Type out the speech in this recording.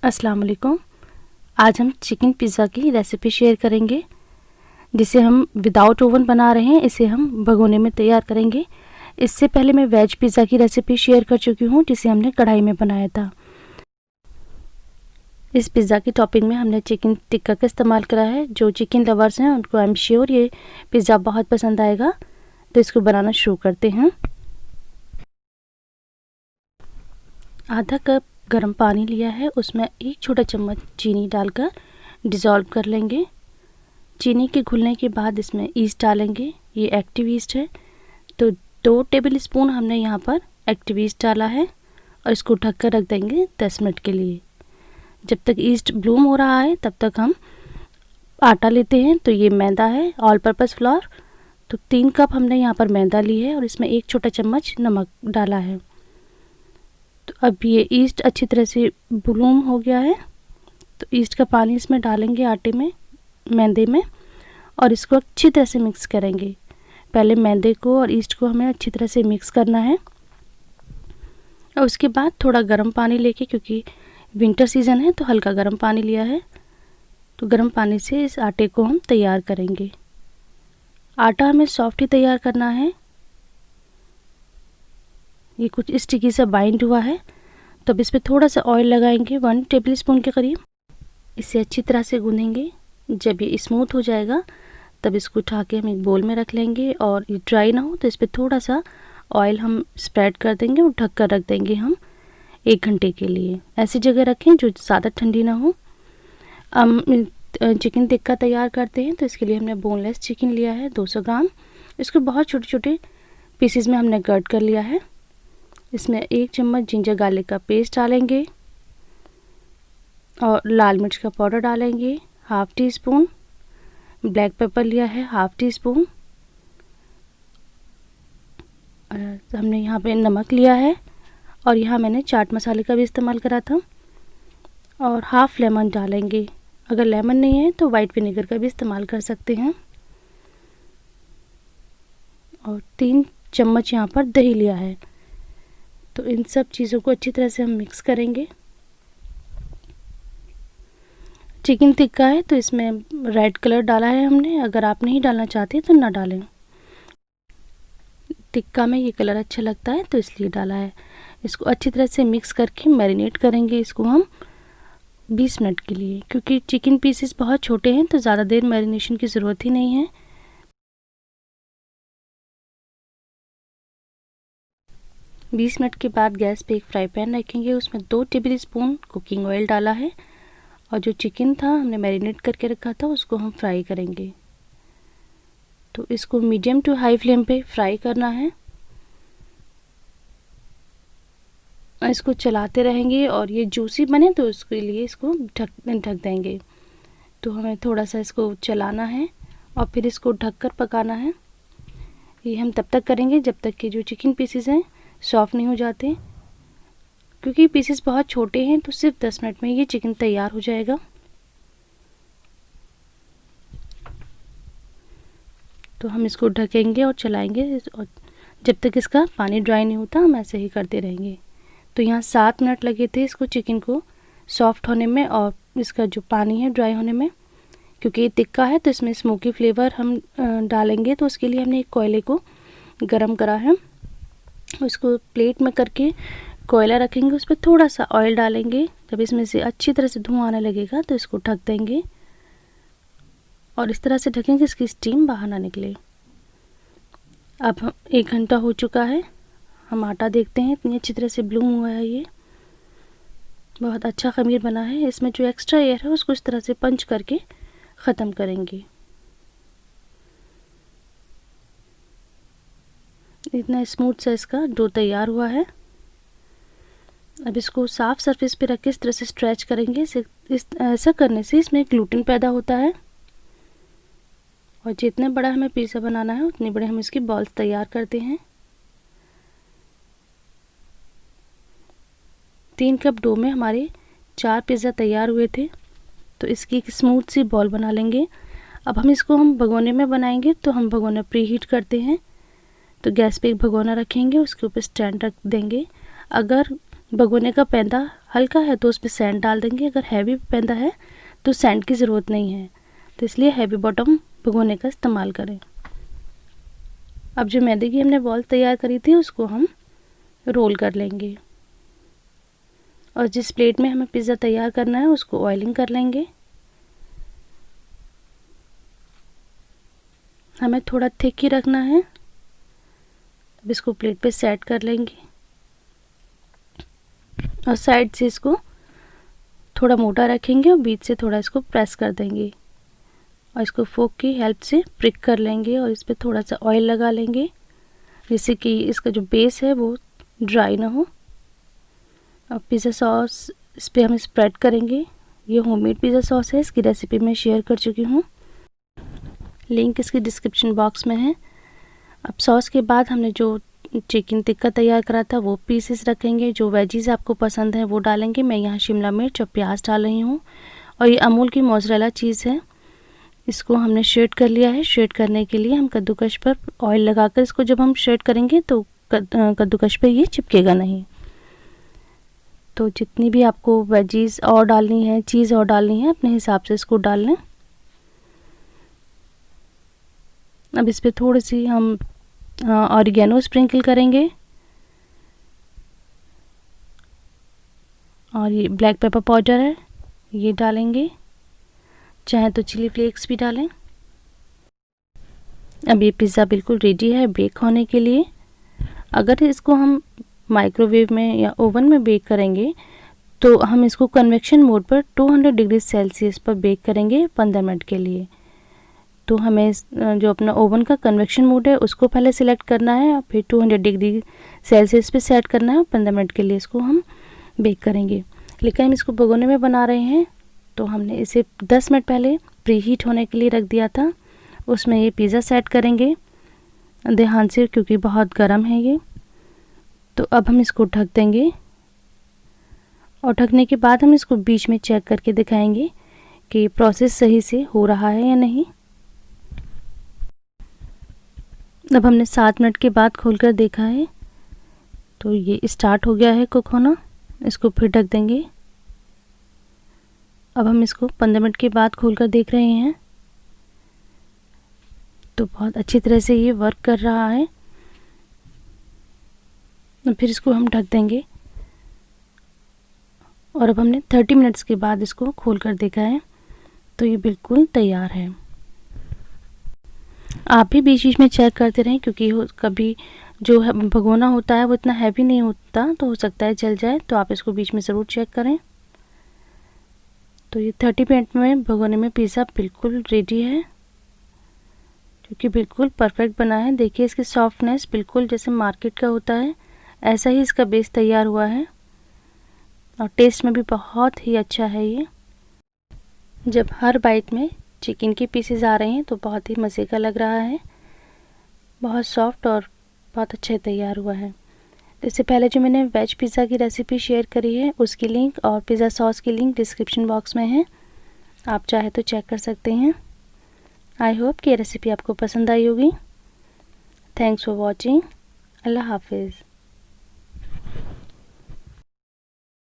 अस्सलाम वालेकुम। आज हम चिकन पिज़्ज़ा की रेसिपी शेयर करेंगे जिसे हम विदाउट ओवन बना रहे हैं। इसे हम भगोने में तैयार करेंगे। इससे पहले मैं वेज पिज़्ज़ा की रेसिपी शेयर कर चुकी हूँ जिसे हमने कढ़ाई में बनाया था। इस पिज़्ज़ा की टॉपिंग में हमने चिकन टिक्का का इस्तेमाल करा है। जो चिकन लवर्स हैं उनको आई एम श्योर ये पिज़्ज़ा बहुत पसंद आएगा। तो इसको बनाना शुरू करते हैं। आधा कप गर्म पानी लिया है, उसमें 1 छोटा चम्मच चीनी डालकर डिज़ोल्व कर लेंगे। चीनी के घुलने के बाद इसमें ईस्ट डालेंगे। ये एक्टिव ईस्ट है, तो 2 टेबल स्पून हमने यहाँ पर एक्टिव ईस्ट डाला है और इसको ढक कर रख देंगे 10 मिनट के लिए। जब तक ईस्ट ब्लूम हो रहा है तब तक हम आटा लेते हैं। तो ये मैदा है, ऑल पर्पस फ्लोर। तो 3 कप हमने यहाँ पर मैदा ली है और इसमें 1 छोटा चम्मच नमक डाला है। तो अब ये ईस्ट अच्छी तरह से ब्लूम हो गया है, तो ईस्ट का पानी इसमें डालेंगे आटे में, मैदे में, और इसको अच्छी तरह से मिक्स करेंगे। पहले मैदे को और ईस्ट को हमें अच्छी तरह से मिक्स करना है और उसके बाद थोड़ा गर्म पानी लेके, क्योंकि विंटर सीज़न है तो हल्का गर्म पानी लिया है, तो गर्म पानी से इस आटे को हम तैयार करेंगे। आटा हमें सॉफ्ट ही तैयार करना है। ये कुछ स्टिकी सा बाइंड हुआ है, तो अब इस पर थोड़ा सा ऑयल लगाएंगे 1 टेबल स्पून के करीब। इसे अच्छी तरह से गूँधेंगे। जब ये स्मूथ हो जाएगा तब इसको उठा के हम एक बोल में रख लेंगे और ये ड्राई ना हो तो इस पर थोड़ा सा ऑयल हम स्प्रेड कर देंगे और ढक कर रख देंगे हम 1 घंटे के लिए। ऐसी जगह रखें जो ज़्यादा ठंडी ना हो। हम चिकन टिक्का तैयार करते हैं, तो इसके लिए हमने बोनलेस चिकन लिया है 200 ग्राम। इसको बहुत छोटे छोटे पीसेस में हमने कट कर लिया है। इसमें 1 चम्मच जिंजर गार्लिक का पेस्ट डालेंगे और लाल मिर्च का पाउडर डालेंगे, ½ टी स्पून। ब्लैक पेपर लिया है ½ टी स्पून। हमने यहाँ पे नमक लिया है और यहाँ मैंने चाट मसाले का भी इस्तेमाल करा था। और ½ लेमन डालेंगे। अगर लेमन नहीं है तो वाइट विनेगर का भी इस्तेमाल कर सकते हैं। और 3 चम्मच यहाँ पर दही लिया है। तो इन सब चीज़ों को अच्छी तरह से हम मिक्स करेंगे। चिकन टिक्का है तो इसमें रेड कलर डाला है हमने। अगर आप नहीं डालना चाहते तो ना डालें। टिक्का में ये कलर अच्छा लगता है तो इसलिए डाला है। इसको अच्छी तरह से मिक्स करके मैरिनेट करेंगे इसको हम 20 मिनट के लिए। क्योंकि चिकन पीसेस बहुत छोटे हैं तो ज़्यादा देर मैरिनेशन की ज़रूरत ही नहीं है। बीस मिनट के बाद गैस पे एक फ्राई पैन रखेंगे। उसमें 2 टेबल स्पून कुकिंग ऑयल डाला है और जो चिकन था हमने मैरिनेट करके रखा था उसको हम फ्राई करेंगे। तो इसको मीडियम टू हाई फ्लेम पे फ्राई करना है और इसको चलाते रहेंगे और ये जूसी बने तो उसके लिए इसको ढक देंगे। तो हमें थोड़ा सा इसको चलाना है और फिर इसको ढककर पकाना है। ये हम तब तक करेंगे जब तक कि जो चिकन पीसेस हैं सॉफ्ट नहीं हो जाते। क्योंकि पीसेस बहुत छोटे हैं तो सिर्फ 10 मिनट में ये चिकन तैयार हो जाएगा। तो हम इसको ढकेंगे और चलाएंगे और जब तक इसका पानी ड्राई नहीं होता हम ऐसे ही करते रहेंगे। तो यहाँ 7 मिनट लगे थे इसको चिकन को सॉफ्ट होने में और इसका जो पानी है ड्राई होने में। क्योंकि ये टिक्का है तो इसमें स्मोकी फ्लेवर हम डालेंगे, तो उसके लिए हमने एक कोयले को गरम करा है। उसको प्लेट में करके कोयला रखेंगे, उस पर थोड़ा सा ऑयल डालेंगे। जब इसमें से अच्छी तरह से धुआं आने लगेगा तो इसको ढक देंगे और इस तरह से ढकेंगे इसकी स्टीम बाहर ना निकले। अब हम 1 घंटा हो चुका है। हम आटा देखते हैं, इतनी अच्छी तरह से ब्लूम हुआ है। ये बहुत अच्छा खमीर बना है। इसमें जो एक्स्ट्रा एयर है उसको इस तरह से पंच करके ख़त्म करेंगे। इतना स्मूथ सा इसका डो तैयार हुआ है। अब इसको साफ सरफेस पे रख के इस तरह से स्ट्रेच करेंगे। ऐसा करने से इसमें ग्लूटेन पैदा होता है और जितने बड़ा हमें पिज़्ज़ा बनाना है उतने बड़े हम इसकी बॉल्स तैयार करते हैं। 3 कप डो में हमारे 4 पिज़्ज़ा तैयार हुए थे। तो इसकी एक स्मूथ सी बॉल बना लेंगे। अब हम भगोने में बनाएंगे, तो हम भगोना प्री हीट करते हैं। तो गैस पे एक भगोना रखेंगे, उसके ऊपर स्टैंड रख देंगे। अगर भगोने का पैंदा हल्का है तो उस पर सैंड डाल देंगे, अगर हैवी पैंदा है तो सैंड की ज़रूरत नहीं है, तो इसलिए हैवी बॉटम भगोने का इस्तेमाल करें। अब जो मैदे की हमने बॉल तैयार करी थी उसको हम रोल कर लेंगे और जिस प्लेट में हमें पिज़्ज़ा तैयार करना है उसको ऑयलिंग कर लेंगे। हमें थोड़ा थिक ही रखना है। अब इसको प्लेट पे सेट कर लेंगे और साइड से इसको थोड़ा मोटा रखेंगे और बीच से थोड़ा इसको प्रेस कर देंगे और इसको फोक की हेल्प से प्रिक कर लेंगे और इस पर थोड़ा सा ऑयल लगा लेंगे जिससे कि इसका जो बेस है वो ड्राई ना हो। अब पिज़्ज़ा सॉस इस पर हम स्प्रेड करेंगे। ये होममेड पिज़्ज़ा सॉस है, इसकी रेसिपी मैं शेयर कर चुकी हूँ, लिंक इसकी डिस्क्रिप्शन बॉक्स में है। अब सॉस के बाद हमने जो चिकन टिक्का तैयार करा था वो पीसेस रखेंगे। जो वेजीज आपको पसंद है वो डालेंगे। मैं यहाँ शिमला मिर्च और प्याज डाल रही हूँ और ये अमूल की मोज़रेला चीज़ है, इसको हमने शेड कर लिया है। शेड करने के लिए हम कद्दूकश पर ऑयल लगाकर इसको जब हम शेड करेंगे तो कद्दूकश पे ये चिपकेगा नहीं। तो जितनी भी आपको वेजीज और डालनी है, चीज़ और डालनी है, अपने हिसाब से इसको डाल लें। अब इस पर थोड़ी सी हम ऑरिगेनो स्प्रिंकल करेंगे और ये ब्लैक पेपर पाउडर है ये डालेंगे, चाहे तो चिली फ्लेक्स भी डालें। अब ये पिज़्ज़ा बिल्कुल रेडी है बेक होने के लिए। अगर इसको हम माइक्रोवेव में या ओवन में बेक करेंगे तो हम इसको कन्वेक्शन मोड पर 200 डिग्री सेल्सियस पर बेक करेंगे 15 मिनट के लिए। तो हमें जो अपना ओवन का कन्वेक्शन मोड है उसको पहले सिलेक्ट करना है और फिर 200 डिग्री सेल्सियस पे सेट करना है और 15 मिनट के लिए इसको हम बेक करेंगे। लेकिन हम इसको भगोने में बना रहे हैं तो हमने इसे 10 मिनट पहले प्री हीट होने के लिए रख दिया था। उसमें ये पिज़्ज़ा सेट करेंगे ध्यान से क्योंकि बहुत गर्म है ये। तो अब हम इसको ढक देंगे और ढकने के बाद हम इसको बीच में चेक करके दिखाएंगे कि प्रोसेस सही से हो रहा है या नहीं। अब हमने 7 मिनट के बाद खोलकर देखा है तो ये स्टार्ट हो गया है कुक होना। इसको फिर ढक देंगे। अब हम इसको 15 मिनट के बाद खोलकर देख रहे हैं तो बहुत अच्छी तरह से ये वर्क कर रहा है। फिर इसको हम ढक देंगे और अब हमने 30 मिनट्स के बाद इसको खोलकर देखा है तो ये बिल्कुल तैयार है। आप भी बीच बीच में चेक करते रहें क्योंकि कभी जो है भगोना होता है वो इतना हैवी नहीं होता तो हो सकता है जल जाए, तो आप इसको बीच में ज़रूर चेक करें। तो ये 30 मिनट में भगोने में पिज़्ज़ा बिल्कुल रेडी है क्योंकि बिल्कुल परफेक्ट बना है। देखिए इसकी सॉफ्टनेस बिल्कुल जैसे मार्केट का होता है ऐसा ही इसका बेस तैयार हुआ है और टेस्ट में भी बहुत ही अच्छा है ये। जब हर बाइट में चिकन के पीसेस आ रहे हैं तो बहुत ही मज़े का लग रहा है, बहुत सॉफ्ट और बहुत अच्छे तैयार हुआ है। तो इससे पहले जो मैंने वेज पिज़्ज़ा की रेसिपी शेयर करी है उसकी लिंक और पिज़्ज़ा सॉस की लिंक डिस्क्रिप्शन बॉक्स में है, आप चाहे तो चेक कर सकते हैं। आई होप कि ये रेसिपी आपको पसंद आई होगी। Thanks for watching. अल्लाह हाफिज़।